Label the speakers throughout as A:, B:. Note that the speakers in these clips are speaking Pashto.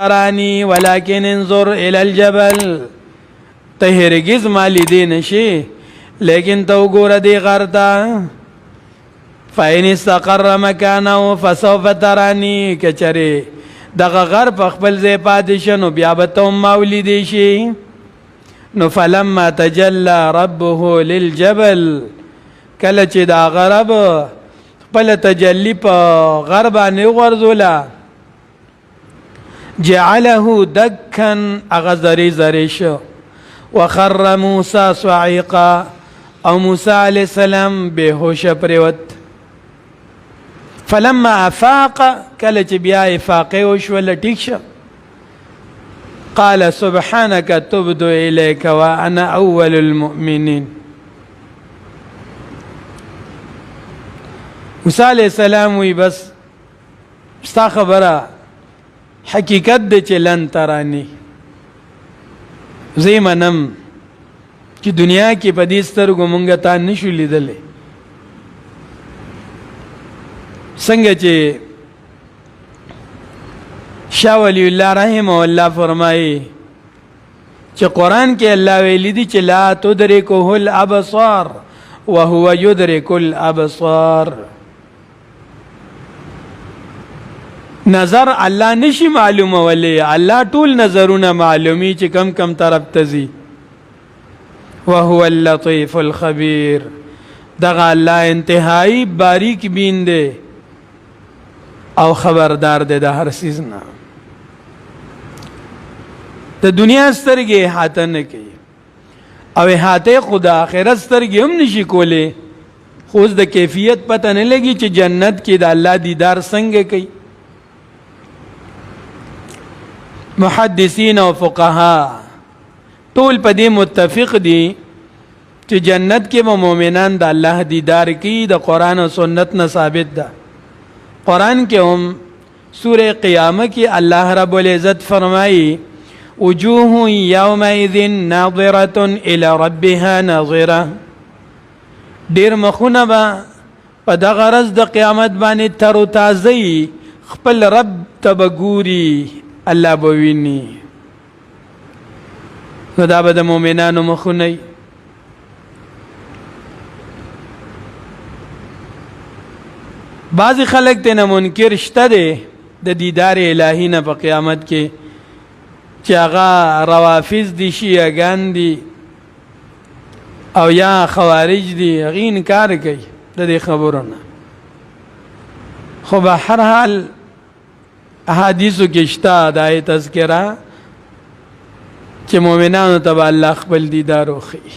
A: ترانی ولكن انظر الى الجبل ته هرگز مالی دی نشي لیکن تو ګوره دی غر ته فإن استقر مكانه فسوف تراني کچره دغه غر په خپل ځای پاتې شنو بیا به ته مولی دی شي نو فلما تجلى ربه للجبل کله چې دا غرب خپل تجلی په غر باندې وغورځوله جعله دكا اغذري زريش وخر موسى صعيقا او موسى عليه السلام بهوش پریوت فلما افاق کله چې بیا افاقه وشول ټیک شو قال سبحانك تبت اليك وانا اول المؤمنين موسی عليه السلام وی بس ستا خبره حقیقت د چلن ترانی زیمنم چې دنیا کې په دې سترګو مونږ ته نشو لیدلې څنګه چې شاه ولی الله رحمه الله فرمایي چې قران کې الله ویلي دي چې لا تدركه الابصار وهو يدرك الابصار نظر الله نشي معلومه ولي الله ټول نظرونه معلومي چې کم کم طرف تزي وهو اللطيف الخبير دغه الله انتهایی باریک بین دی او خبردار دی د هر چیز نه د دنیا سترګې احاطه نه کوي او احاطه خدا آخرت سترګې هم نشي کولی خو اوس د کیفیت پته نه لګي چې جنت کې د الله دیدار څنګه کوي محدثین او فقها ټول په دې متفق دي چې جنت کې مؤمنان د الله دیدار کوي د قران او سنت نه ثابت ده قران کې هم سوره قیامه کې الله رب العزت فرمایي وجوه يومئذ ناظره الى ربها ناظره ډیر مخونه به په دغه ورځ د قیامت باندې تر او تازه خپل رب تبګوري الله بویني نو دا به د مؤمنانو مخونه بعضی خلک ته منکر شته دي د دیدار الهی نه په قیامت کې چې هغه روافض دي شیعاګان دي او یا خوارج دي هغه انکار کوي د دې خبرونه خو به هر حال احادیثو کې شته د آیت تذکرہ چې مؤمنانو ته الله خپل دیدار وکړي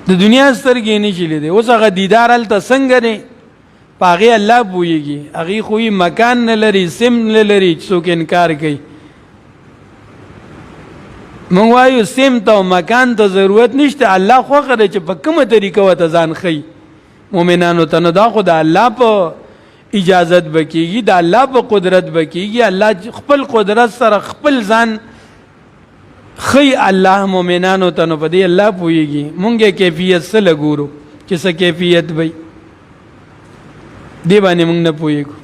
A: د دنیا سترګې نشي لیدي اوس هغه دیدار هلته څنګه دی پاغه الله پويږي هغه خو مکان نه لري سم نه لري څوک انکار کوي مونږ وایو سم ته مکان ته ضرورت نشته الله خو غره چې په کومه طریقه وته ځان خي مؤمنانو ته نو دا خو د الله په اجازت بکیږي د الله په قدرت بکیږي الله خپل قدرت سره خپل ځان خی الله مؤمنانو ته نو په دې الله پويږي مونږه کیفیت سره لګورو چې څه کیفیت وي دی باندې مونږ نه پويګو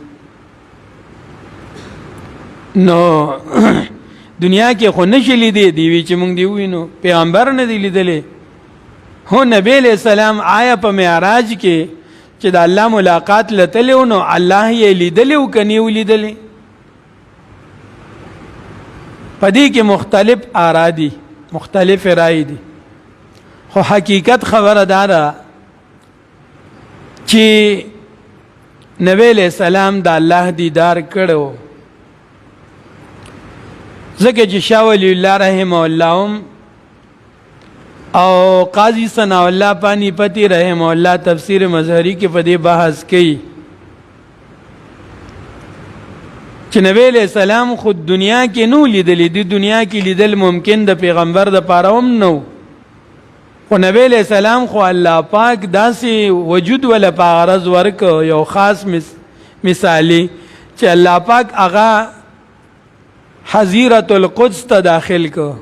A: نو دنیا کې خو نشلی دی وی چې مونږ دی وینو پیغمبر نه دی لیدلې هو نبی علیہ السلام آیا په معراج کې چې د الله ملاقات لته نو الله یې لیدلې کني ولیدلې پدې کې مختلف آرا دي مختلف رائے دي خو حقیقت خبره ده چې نبی علیہ السلام د الله دیدار کړو ځکه چې شاه ولی الله رحمه الله او قاضی ثنا الله پانی پتی رحمه الله تفسیر مظهری کې په دې بحث کوي چې نبی علیہ السلام خود دنیا کې نو لیدلې د دنیا کې لیدل ممکن د پیغمبر د پاره هم نو خو نبی علیہ السلام خو الله پاک داسې وجود ولا پارز ورک یو خاص مثالی چې الله پاک هغه حزیرۃ القدس ته داخل کو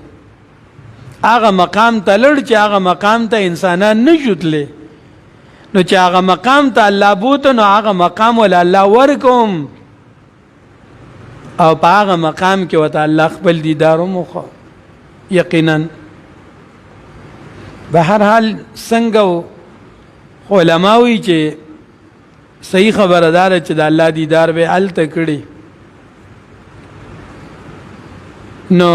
A: هغه مقام ته لړ چې هغه مقام ته انسانان نه جوړلې نو چې هغه مقام ته الله بوته نو هغه مقام ول الله ورکوم او په هغه مقام کې وته الله خپل دیدار مخه یقینا به هر حال څنګه علماوی چې صحیح خبردار چې د الله دیدار به ال تکړي نو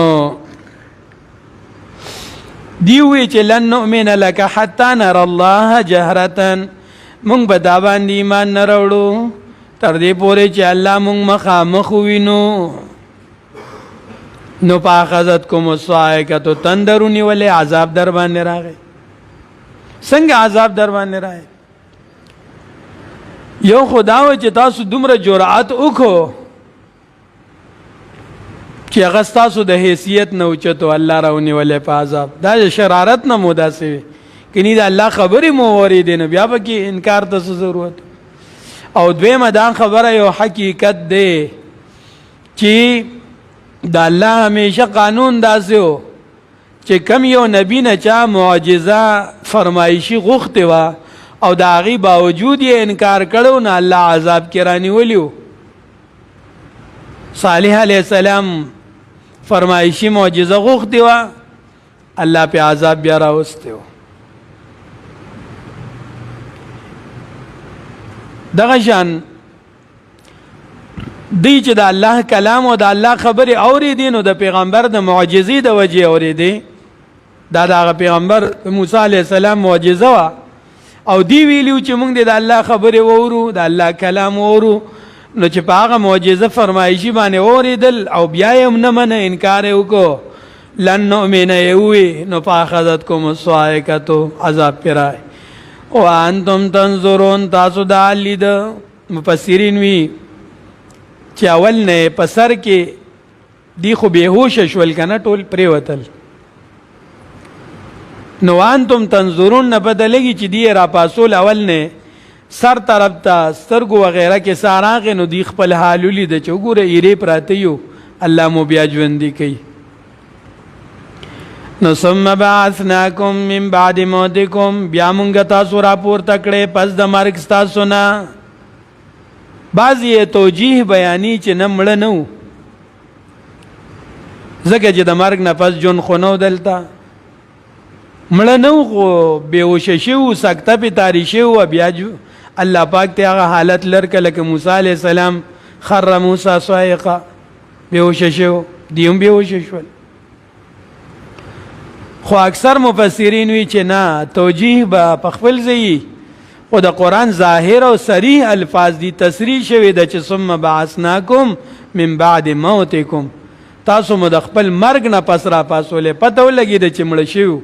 A: دیوی چې لن نؤمن لك حتى نرى الله جهرة مونږ به دا باندې ایمان نه راوړو تر دې پورې چې الله مونږ مخامخ وینو نو پاخذت کوم الصاعقه تندرونی ولې عذاب در باندې راغی څنګه عذاب در باندې راغی یو خداو چې تاسو دومره جرأت وکړو چې هغه تاسو د حیثیت نه اوچتو الله راونی ولې په عذاب دا شرارت نه موداسي کینی دا الله خبرې مو ورې دین بیا به کې انکار ته ضرورت او دویمه دا خبره یو حقیقت دی چې دا الله همیشه قانون داسو چې کم یو نبی نه چا معجزه فرمایشي غوښته وا او دا غي باوجود یې انکار کړو نه الله عذاب کرانی ولیو صالح علیہ السلام فرمایشی معجزه غوښتي وا الله په عذاب بیا راوستي و دغه شان دی چې د الله کلام او د الله خبره اوریدي نو د پیغمبر د معجزې د وجې اوریدي دا د پیغمبر موسی علیہ السلام معجزه وا او دی ویلو چې موږ د الله خبره وورو د الله کلام وورو نو چې پاغه معجزه فرمایشي باندې اوریدل او بیا یې نه من انکار وکړو لن نؤمن یوي نو پاخذتکم الصاعقه عذاب پرای او انتم تنظرون تاسو د علید مفسرین وی چې اول نه پسر کې دی خو بهوش شول کنه ټول پریوتل نو انتم تنظرون نه بدلږي چې دی را پاسول اول نه سر طرف ته سترګو وغیرہ کې ساراغ نو دی خپل حال لید چې وګوره ایری پراته یو الله مو بیا ژوند کوي نو ثم بعثناکم من بعد موتکم بیا مونږ تاسو را پورته کړې پس د مرګ تاسو نه بعضی توجیه بیانی چې نه مړ نو زکه چې د مرګ نه پس جون خونو دلته مړ نو خو بیهوش شو سکته په تاریشه او بیا الله پاک ته هغه حالت لکه موسی علیہ السلام خر موسی صاعقه بیهوش شو دیوم بیهوش شو خو اکثر مفسرین وی چې نه توجیه به خپل ځای خو د قران ظاهر او صریح الفاظ دي تصریح شوی د چې ثم بعثناکم من بعد موتکم تاسو مو د خپل مرګ نه پس را پاسولې پته ولګی د چې مړ شو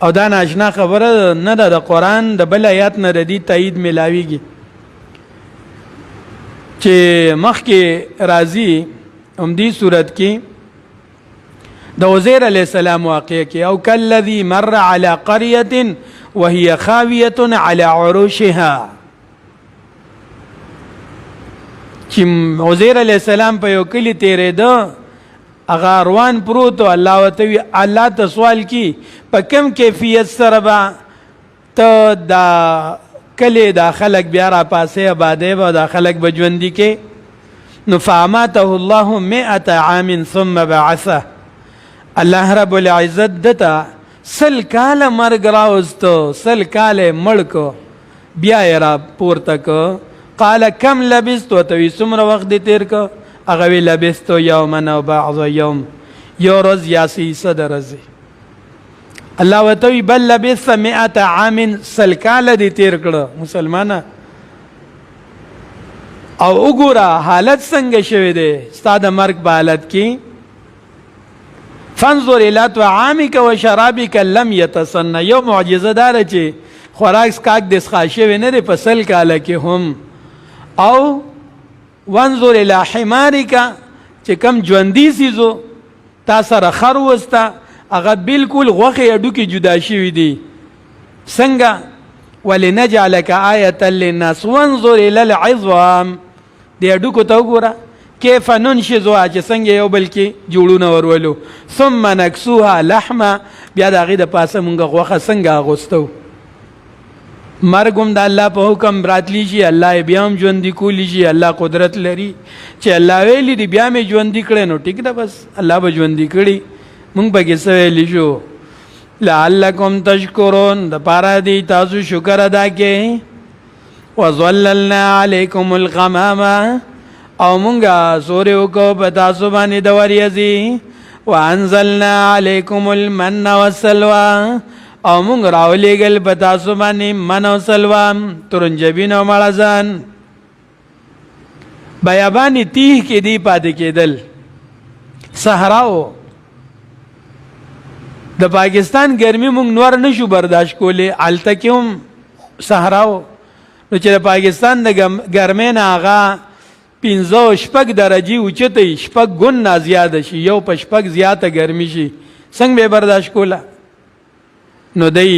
A: او دا ناشنا خبره نه ده د قران د بل آیات نه ردی تایید ملاویږي چې مخکې راځي هم دې صورت کې د عزیر علیہ السلام واقع کې او کلذي مر على قريه وهي خاويه على عروشها چې عزیر علیہ السلام په یو کلی تیرې ده اغه روان پروت الله وتوی الله ته سوال کی په کم کیفیت سره با ته دا کلی دا خلق بیا را پاسه آباده و دا خلق بجوندی کې نو فاماته الله 100 عام ثم بعثه الله رب العزت دتا سل کال مرګ راوستو سل کال مړکو بیا را پورته کو قال كم لبست وتوی سمره وخت تیر کو اغه وی لبستو یوما او بعض یوم یو روز یا سیسه درځي الله وتوی بل لبث 100 عام سلکاله دي تیر کړه مسلمانه او وګوره حالت څنګه شوه دي ستاده مرګ په حالت کې فانظر الى طعامك وشرابك لم يتسن یو معجزه دار چې خوراک سکاک د ښاشه نه په سل کاله کې هم او وانظر الى حمارك چې کم ژوندۍ سيزو تا سره خر وستا هغه بالکل غوخه اډو کې جدا شوی دی څنګه ولنجعلك آیه للناس وانظر الى العظام دې اډو کو ته وګوره کیف ننشزوا چې څنګه یو بل کې جوړونه ورولو ثم نكسوها لحما بیا د غې د پاسه مونږ غوخه څنګه غوستو مرګ هم د الله په حکم راتلی شي، الله یې بیا هم ژوندي کولی شي. الله قدرت لري چې الله ویلي دي بیا مې ژوندي کړی نو ټیک ده، بس الله به ژوندي کړي. مونږ پکې څه ویلی شو؟ لعلکم تشکرون، د پاره دی تاسو شکر ادا کړئ. وظللنا علیکم الغمام، او مونږه سورې وکړو په تاسو باندې د وریځې. وانزلنا علیکم المن والسلوى، او مونږ راولېږل په تاسو باندې من او سلوا، ترنجبین او مړزان. بیابانې تیه کې دی پاتې کېدل، صحراو د پاکستان ګرمي مونږ نور نشو برداشت کولی، هلته کې هم صحراو. نو چې د پاکستان د ګرمۍ نه هغه 5-6 درجې اوچته، 6 ګونه زیاده شي، یو په 6 زیاته ګرمي شي، څنګه به برداشت کوله؟ نو دی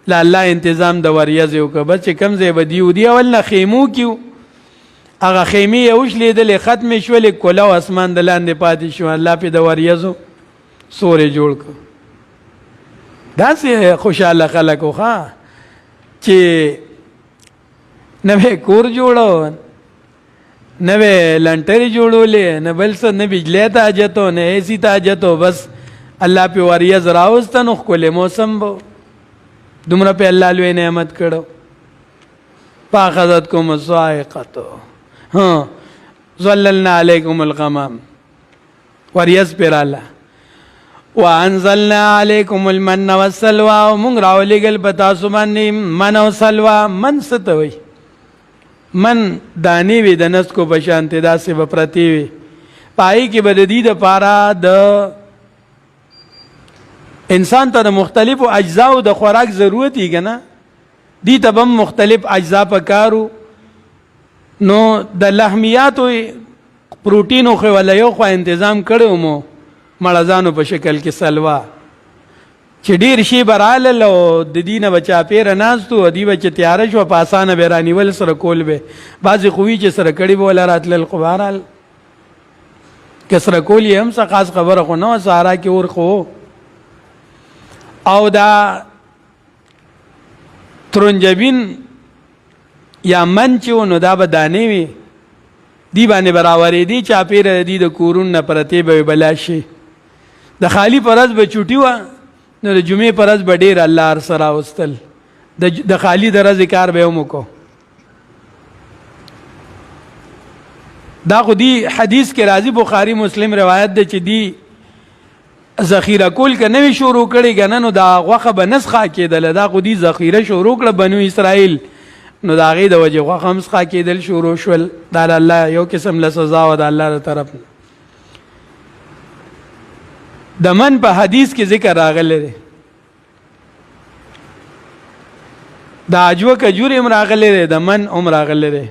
A: لا الله انتظام د وریځ یو که بس چې کم ځای به دی اول نه خیمو کیو، هغه خیمې یې وشلېدلې ختمې شولې، کوله او اسمان د لاندې پاتې شو. الله پې د وریځو سورې جوړ کړو. داسې خوشحاله خلک و ښه چې نه به کور جوړو، نه به لنټرې جوړولې، نه بل څه، نه بجلی ته حاجت و، نه اے سی ته حاجت و، بس الله پہ وریځ راوسته نو ښکلی موسم به دومره پہ الله لوی نعمت کړو. فاخذتکم الصاعقة ظللنا علیکم الغمام، وریځ پہ راله. وانزلنا علیکم المن والسلوى، او مونږ راولېږل په تاسو باندې من او سلوا. من څه ته وایي؟ من دانې وي د نسکو په شانتې داسې به پرتې وي، پای کې به د دې دپاره د انسان ته د مختلفو اجزاو د خوراک ضرورت یې که نه، دې ته به هم مختلف اجزا پکارو. نو د لحمیاتو پروټینو خو ولا یو خوا تنظیم کړو مو مړزانو په شکل کې سلوا، چې ډیر شی براله او د دینه بچا پیر ناستو دی بچ تیار شو په اسانه به رانیول سره کول به بعضی خوې چې سره کړي بوله راتل القبارال کسره کول هم څه خاص خبره خو نو سارا کې اور خو او دا ترنجبین یا منچو نو دا به دانې وي دی باندې براورې دی چا پیر دی د کورون نه پرته به بلاشي د خالی پرز به چوټي و نو د جمعې پرز به ډیر الله ار سره واستل د خالی در ذکر به مو کو. دا خو دی حدیث کې راځي بخاری مسلم روایت ده چې دی ذخیره کول ک نوې شروع کړي غنه نو دا غوخه به نسخه کېدل دا خو دی ذخیره شروع کړه بنو اسرائیل نو دا غي د وجه غوخه مسخه کېدل شروع شول دا الله یو قسم له سزا و د الله تر طرف. د من په حدیث کې ذکر راغلی دی دا عجوه کجور هم راغلی دی د من هم راغلی دی.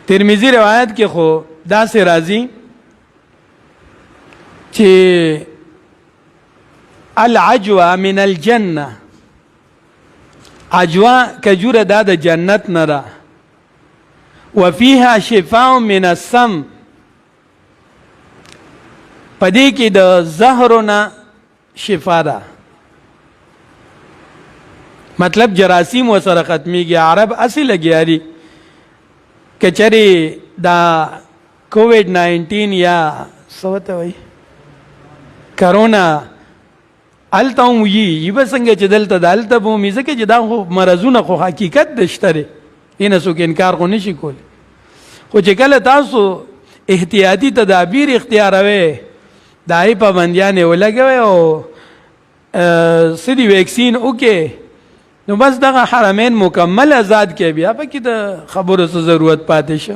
A: ترمذی روایت کې خو دا سه راځي چې العجوه من الجنه عجوه کجور دا د جنت نه را وفيها شفاء من السم پدې کې د زهرونه شفا ده مطلب جراثیم وسره ختميږي عرب اصل لګیاري کچري دا کووډ 19 یا سوته وي کرونا الته وي یبسنګ چې دلته دالته بو میزه کې دا خو مرزونه خو حقیقت دشتره اینه سو کې انکار کو نشي کول خو چې کله تاسو احتیاطي تدابیر اختیاروي دای پابندیان ولګوي او سړي ویکسین وکي نو بس دغه حرمین مکمل آزاد کې بیا پکې د خبرو څه ضرورت پاتې شو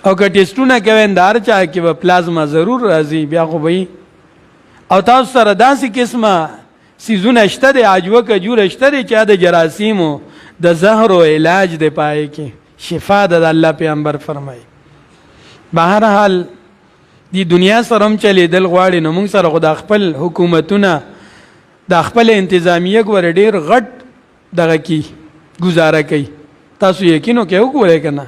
A: او که ټیسټونه کوي اندار چا کې په پلازما ضرور راځي بیا خو به او تاسو سره داسې قسمه سيزونه شته د عجوه کجور شته چې د جراثیمو د زهر او علاج دی پای کې شفا د الله پیغمبر فرمایي. بهر حال دی دنیا سره هم چلی دل غواړي نو موږ سره خو د خپل حکومتونه د خپل انتظامیه ګور ډیر غټ دغه کی گزاره کوي تاسو یقینو کې وګورئ کنه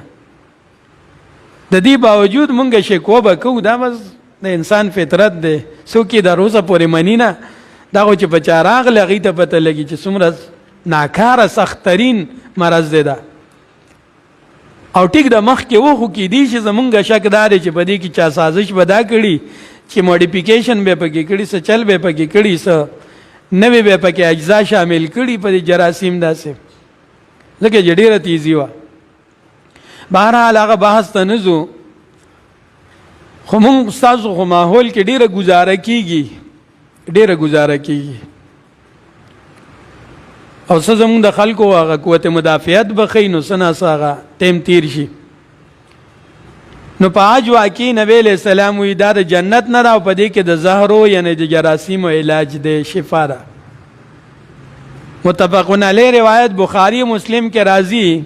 A: د دې باوجود مونږ شکوه وکړو دا بس د انسان فطرت دی څوک د روزه پورې منی نه دا خو چې په چا راغله هغې ته پته لګي چې څومره ناکاره سختترین مرض دی دا. او ټیک د مخکې و خو کیدی شي زمونږ شک دا دی چې په دې کې چا سازش به دا کړي چې موډیفیکیشن به پکې کړي، څه چل به پکې کړي، څه نوې به پکې اجزا شامل کړي په دې جراثیم داسې، ځکه چې ډېره تیزي وه. بهرحال هغه بحث ته نه ځو، خو مونږ ستاسو خو ماحول کې ډېره ګزاره کېږي، ډېره ګزاره کېږي، او څه زمونږ د خلکو هغه قوت مدافعت به ښیي، نو څه ناڅه هغه ټیم تیر شي. نو په حج واقع نبی علیہ السلام وی دا د جنت نه ده او په دې کې د زهرو یعنی د جراثیمو علاج دی، شفا ده. متفقون علیه روایت بخاری مسلم کې راځي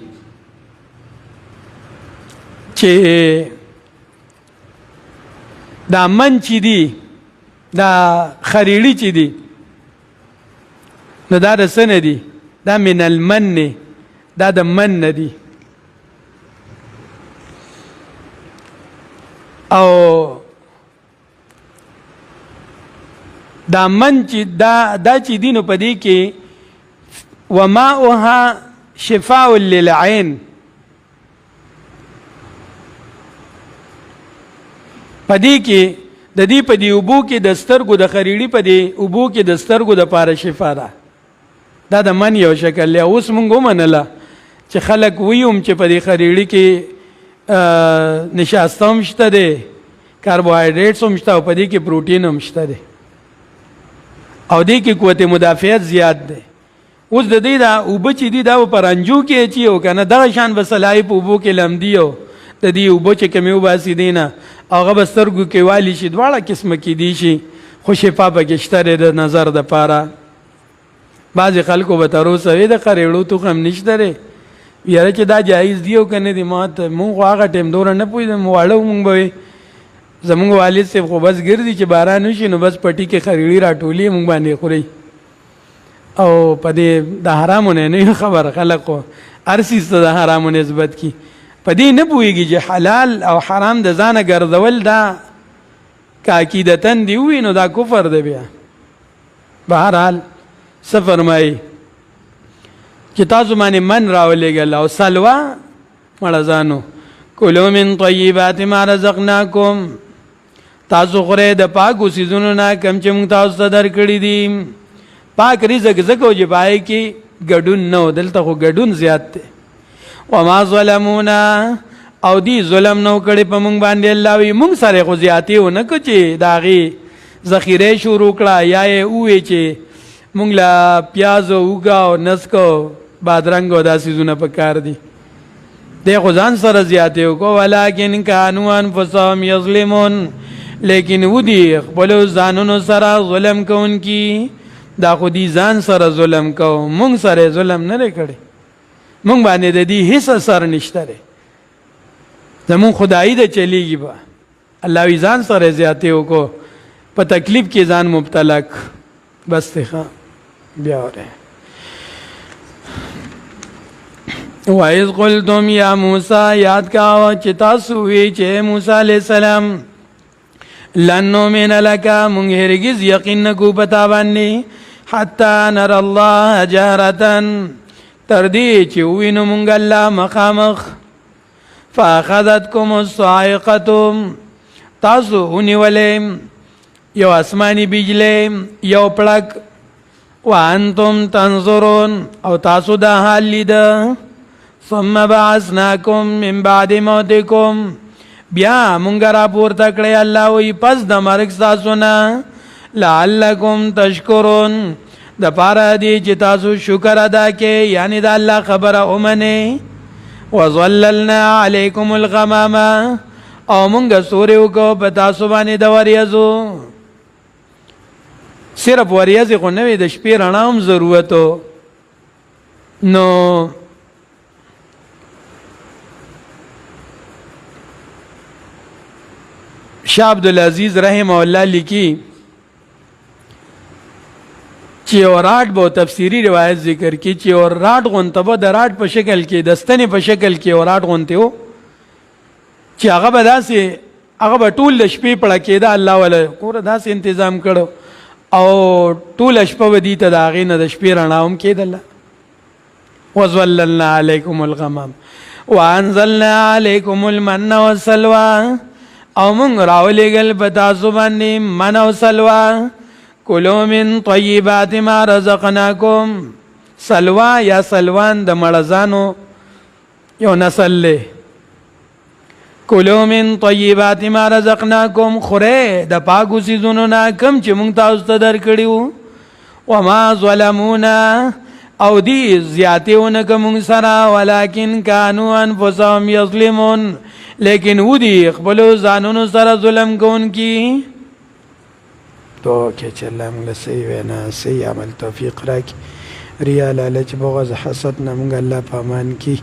A: چې دا من چې دی، دا خریړي چې دی، نو دا د څه نه دی؟ دا من المن نه، دا د من نه دی. او دا من چې دا چې دی نو په دې کې وماؤها شفاء للعين، په دې کې د دې په دې اوبو کې د سترګو د خریړي په دې اوبو کې د سترګو د پاره شفا ده. دا د من یو شکل دی. اوس مونږ ومنله چې خلک ویم چې په دې خریړي کې نشاسته هم شته دی، کاربوهایډریټس هم شته، او په دې کې پروټین هم شته دی، او دې کې قوت مدافعت زیات دی. اوس د دې دا اوبه چې دي دا په رنجو کې اچي او که نه دغه شان به سلایي په اوبو کې لمدي، او د دې اوبه چې کمې وباسي دی نه هغه به سترګو کې والي شي، دواړه قسمه کېدی شي، خو شفا پکې شته دی د نظر دپاره. بعضې خلکو به تر اوسه وی د خریړو تخم نشته دی، یاره چې دا جایز دی او که نه دی. ما ته مونږ خو هغه ټایم دومره نه پوهېدم، واړه مونږ به وی زمونږ والد صاحب خو بس ګرځي چې باران وشي نو بس پټي کې خریړي راټولي مونږ باندې خوري، او په دې د حرامو نه خبر خلک خو هر څیز ته د حرامو نسبت کی، په دې نه پوهېږي چې حلال او حرام د ځانه ګرځول دا که عقیدتن دی وي نو دا کفر دی. بیا بهرحال څه فرمایي چې تاسو باندې من راولېږل او سلوا مړه ځانو کلوا من طیبات ما رزقناکم، تاسو خورئ د پاکو څیزونو نه کوم چې موږ تاسو ته درکړي دي. پاک رزق ځکه چې پای کې ګډون نه و، دلته خو ګډون زیات دی. وما ظلمونا، او دی ظلم نو کړي په موږ باندې. الله وی موږ سره خو زیاتې ونه کړو چې د هغې ذخیره شروع کړه، یا یې ووایي چې موږ له پیاز او اوږه او نسک او بادرنګ او دا څیزونه په کار دي. دی خو ځان سره زیاتې وکړو. ولکن کانوا انفسهم یظلمون، لیکن و دی خپلو ځانونو سره ظلم کوونکي. دا خو دی ځان سره ظلم کو، موږ سره ظلم نه دی کړی، موږ باندې د دې هیڅ اثر نشته دی، زمون خدایي ده چلیږي. به الله وی ځان سره زیاتې وکړو، په تکلیف کې ځان مبتلا ک. بس ته بیا وره وَإِذْ قُلْتُمْ يَا مُوسَى، یاد کا چې تاسو وی چې موسی علیہ السلام لن نؤمن لك، مونږ هرگز یقین نکو پتا باندې حتی نر الله جهرة، تر دې چې وینو مونږ الله مخامخ. فاخذتكم الصاعقة، تاسو ونیولې یو آسمانی بجلی یو پړک. وانتم تنظرون، او تاسو دا حال لیده. ثم بعثناکم من بعد موتکم، بیا مونږ را پورته کړی الله وی پس د مرګ ستاسو نه. لعلکم تشکرون، د پاره دی چې تاسو شکر ادا کړئ، یعنی د الله خبره ومنئ. وظللنا علیکم الغمام، او مونږ سورې وکړو په تاسو باندې د وریځو. صرف وریځې خو نه وي، د شپې رڼا هم ضرورت و. نو شاه عبدالعزیز رحمه الله لیکي چې یو راټ به تفسیری روایت ذکر کی چې یو راټ غونته به د راټ په شکل کې د ستنې په شکل کې یو راټ غونته و چې هغه به داسې هغه به ټول د شپې پړه کېده. الله وله کوره داسې تنظیم کړو او ټول شپه ودی ته دا غي نه د شپې رڼاوم کېدله وظللنا علیکم الغمام وانزلنا علیکم المن والسلوى او من راولېږل په تاسو باندې من او سلوى کلوا من طیبات ما رزقناکم سلوى یا سلوان د مړزانو یو نسل له کلوا من طیبات ما رزقناکم خوره د پاکو سيزونو نه کم چې مونږ تاسو ته درکړیو وما ظلمونا او دی زیاتیونه کوم سره ولکن کانوا انفسهم یظلمون لیکن و دی خپل ځانونو سره ظلم کوونکی تو کې چې الله موږ صحیح وینا صحیح عمل توفیق راکړي ریا لالچ بغض حسد نه موږ الله په امان کې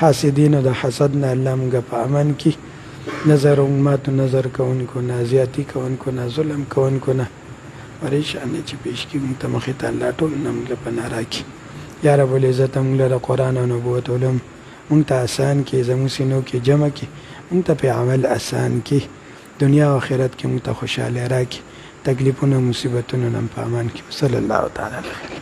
A: حاسدین د حسد نه الله موږ په امان کې نظر امت نظر کوونکو نه زیاتی کوونکو نه ظلم کوونکو نه پریشان چې پیش کې موږ ته مخې ته الله ټول نه موږ په ناراکي یا رب العزت موږ له قرآن او نبوت علم موږ ته آسان کې زموږ سینو کې جمع کې موږ ته په عمل آسان کې دنیا او آخرت کې موږ ته خوشاله راکړي تکلیفونه مصیبتونه نن په امان کې صلی الله تعالی علیه